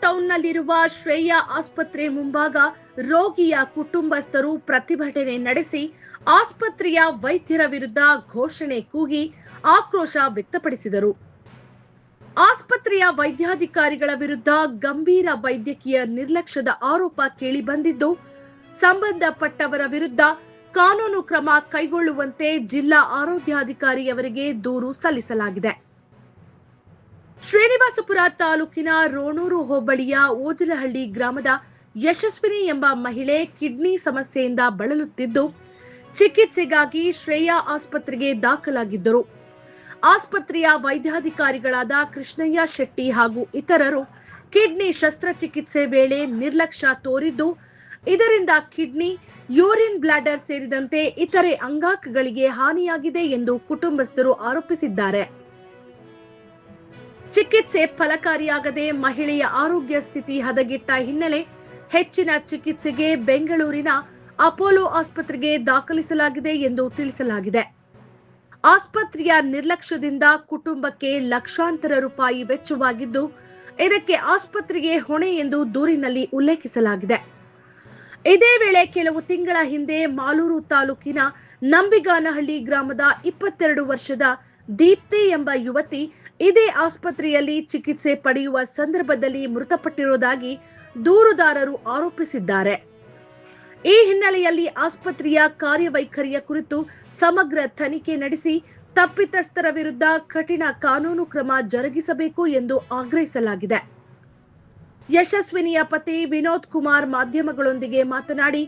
ಟೌನ್ನಲ್ಲಿರುವ ಶ್ರೇಯಾ ಆಸ್ಪತ್ರೆ ಮುಂಭಾಗ ರೋಗಿಯ ಕುಟುಂಬಸ್ಥರು ಪ್ರತಿಭಟನೆ ನಡೆಸಿ ಆಸ್ಪತ್ರೆಯ ವೈದ್ಯರ ವಿರುದ್ಧ ಘೋಷಣೆ ಕೂಗಿ ಆಕ್ರೋಶ ವ್ಯಕ್ತಪಡಿಸಿದರು. ಆಸ್ಪತ್ರೆಯ ವೈದ್ಯಾಧಿಕಾರಿಗಳ ವಿರುದ್ಧ ಗಂಭೀರ ವೈದ್ಯಕೀಯ ನಿರ್ಲಕ್ಷ್ಯದ ಆರೋಪ ಕೇಳಿಬಂದಿದ್ದು, ಸಂಬಂಧಪಟ್ಟವರ ವಿರುದ್ಧ ಕಾನೂನು ಕ್ರಮ ಕೈಗೊಳ್ಳುವಂತೆ ಜಿಲ್ಲಾ ಆರೋಗ್ಯಾಧಿಕಾರಿಯವರಿಗೆ ದೂರು ಸಲ್ಲಿಸಲಾಗಿದೆ. ಶ್ರೀನಿವಾಸಪುರ ತಾಲೂಕಿನ ರೋಣೂರು ಹೋಬಳಿಯ ಓಜಲಹಳ್ಳಿ ಗ್ರಾಮದ ಯಶಸ್ವಿನಿ ಎಂಬ ಮಹಿಳೆ ಕಿಡ್ನಿ ಸಮಸ್ಯೆಯಿಂದ ಬಳಲುತ್ತಿದ್ದು, ಚಿಕಿತ್ಸೆಗಾಗಿ ಶ್ರೇಯಾ ಆಸ್ಪತ್ರೆಗೆ ದಾಖಲಾಗಿದ್ದರು. ಆಸ್ಪತ್ರೆಯ ವೈದ್ಯಾಧಿಕಾರಿಗಳಾದ ಕೃಷ್ಣಯ್ಯ ಶೆಟ್ಟಿ ಹಾಗೂ ಇತರರು ಕಿಡ್ನಿ ಶಸ್ತ್ರಚಿಕಿತ್ಸೆ ವೇಳೆ ನಿರ್ಲಕ್ಷ್ಯ ತೋರಿದ್ದು, ಇದರಿಂದ ಕಿಡ್ನಿ, ಯೂರಿನ್ ಬ್ಲಾಡರ್ ಸೇರಿದಂತೆ ಇತರೆ ಅಂಗಾಂಗಗಳಿಗೆ ಹಾನಿಯಾಗಿದೆ ಎಂದು ಕುಟುಂಬಸ್ಥರು ಆರೋಪಿಸಿದ್ದಾರೆ. ಚಿಕಿತ್ಸೆ ಫಲಕಾರಿಯಾಗದೆ ಮಹಿಳೆಯ ಆರೋಗ್ಯ ಸ್ಥಿತಿ ಹದಗೆಟ್ಟ ಹಿನ್ನೆಲೆ ಹೆಚ್ಚಿನ ಚಿಕಿತ್ಸೆಗೆ ಬೆಂಗಳೂರಿನ ಅಪೋಲೋ ಆಸ್ಪತ್ರೆಗೆ ದಾಖಲಿಸಲಾಗಿದೆ ಎಂದು ತಿಳಿಸಲಾಗಿದೆ. ಆಸ್ಪತ್ರೆಯ ನಿರ್ಲಕ್ಷ್ಯದಿಂದ ಕುಟುಂಬಕ್ಕೆ ಲಕ್ಷಾಂತರ ರೂಪಾಯಿ ವೆಚ್ಚವಾಗಿದ್ದು, ಇದಕ್ಕೆ ಆಸ್ಪತ್ರೆಗೆ ಹೊಣೆ ಎಂದು ದೂರಿನಲ್ಲಿ ಉಲ್ಲೇಖಿಸಲಾಗಿದೆ. ಇದೇ ವೇಳೆ ಕೆಲವು ತಿಂಗಳ ಹಿಂದೆ ಮಾಲೂರು ತಾಲೂಕಿನ ನಂಬಿಗಾನಹಳ್ಳಿ ಗ್ರಾಮದ 22 ವರ್ಷದ ದೀಪ್ತಿ ಎಂಬ ಯುವತಿ ಇದೇ ಆಸ್ಪತ್ರೆಯಲ್ಲಿ ಚಿಕಿತ್ಸೆ ಪಡೆಯುವ ಸಂದರ್ಭದಲ್ಲಿ ಮೃತಪಟ್ಟಿರುವುದಾಗಿ ದೂರುದಾರರು ಆರೋಪಿಸಿದ್ದಾರೆ. ಈ ಹಿನ್ನೆಲೆಯಲ್ಲಿ ಆಸ್ಪತ್ರೆಯ ಕಾರ್ಯವೈಖರಿಯ ಕುರಿತು ಸಮಗ್ರ ತನಿಖೆ ನಡೆಸಿ ತಪ್ಪಿತಸ್ಥರ ವಿರುದ್ಧ ಕಠಿಣ ಕಾನೂನು ಕ್ರಮ ಜರುಗಿಸಬೇಕು ಎಂದು ಆಗ್ರಹಿಸಲಾಗಿದೆ. ಯಶಸ್ವಿನಿಯ ಪತಿ ವಿನೋದ್ ಕುಮಾರ್ ಮಾಧ್ಯಮಗಳೊಂದಿಗೆ ಮಾತನಾಡಿ,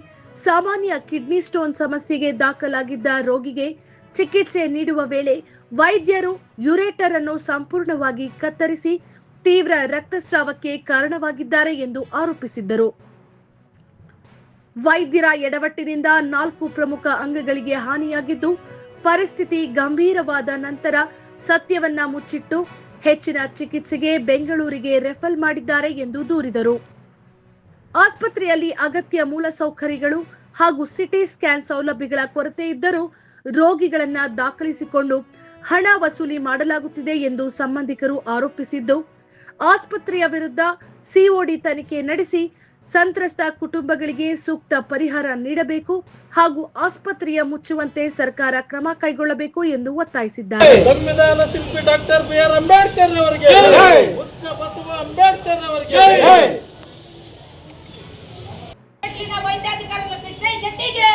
ಸಾಮಾನ್ಯ ಕಿಡ್ನಿ ಸ್ಟೋನ್ ಸಮಸ್ಯೆಗೆ ದಾಖಲಾಗಿದ್ದ ರೋಗಿಗೆ ಚಿಕಿತ್ಸೆ ನೀಡುವ ವೇಳೆ ವೈದ್ಯರು ಯುರೇಟರ್ ಅನ್ನು ಸಂಪೂರ್ಣವಾಗಿ ಕತ್ತರಿಸಿ ತೀವ್ರ ರಕ್ತಸ್ರಾವಕ್ಕೆ ಕಾರಣವಾಗಿದ್ದಾರೆ ಎಂದು ಆರೋಪಿಸಿದ್ದರು. ವೈದ್ಯರ ಎಡವಟ್ಟಿನಿಂದ 4 ಪ್ರಮುಖ ಅಂಗಗಳಿಗೆ ಹಾನಿಯಾಗಿದ್ದು, ಪರಿಸ್ಥಿತಿ ಗಂಭೀರವಾದ ನಂತರ ಸತ್ಯವನ್ನ ಮುಚ್ಚಿಟ್ಟು ಹೆಚ್ಚಿನ ಚಿಕಿತ್ಸೆಗೆ ಬೆಂಗಳೂರಿಗೆ ರೆಫರ್ ಮಾಡಿದ್ದಾರೆ ಎಂದು ದೂರಿದರು. ಆಸ್ಪತ್ರೆಯಲ್ಲಿ ಅಗತ್ಯ ಮೂಲಸೌಕರ್ಯಗಳು ಹಾಗೂ ಸಿಟಿ ಸ್ಕ್ಯಾನ್ ಸೌಲಭ್ಯಗಳ ಕೊರತೆ ಇದ್ದರೂ ರೋಗಿಗಳನ್ನ ದಾಖಲಿಸಿಕೊಂಡು ಹಣ ವಸೂಲಿ ಮಾಡಲಾಗುತ್ತಿದೆ ಎಂದು ಸಂಬಂಧಿಕರು ಆರೋಪಿಸಿದ್ದು, ಆಸ್ಪತ್ರೆಯ ವಿರುದ್ಧ ಸಿಒಡಿ ತನಿಖೆ ನಡೆಸಿ ಸಂತ್ರಸ್ತ ಕುಟುಂಬಗಳಿಗೆ ಸೂಕ್ತ ಪರಿಹಾರ ನೀಡಬೇಕು ಹಾಗೂ ಆಸ್ಪತ್ರೆಯ ಮುಚ್ಚುವಂತೆ ಸರ್ಕಾರ ಕ್ರಮ ಕೈಗೊಳ್ಳಬೇಕು ಎಂದು ಒತ್ತಾಯಿಸಿದ್ದಾರೆ. ಸಂವಿಧಾನ ಶಿಲ್ಪಿ ಡಾಕ್ಟರ್ ಬಿ.ಆರ್. ಅಂಬೇಡ್ಕರ್ ಅವರಿಗೆ, ಹುಚ್ಚ ಬಸವ ಅಂಬೇಡ್ಕರ್ ಅವರಿಗೆ, ವೈದ್ಯಾಧಿಕಾರಿಗಳ ಕೃಷ್ಣ ಶೆಟ್ಟಿಗೆ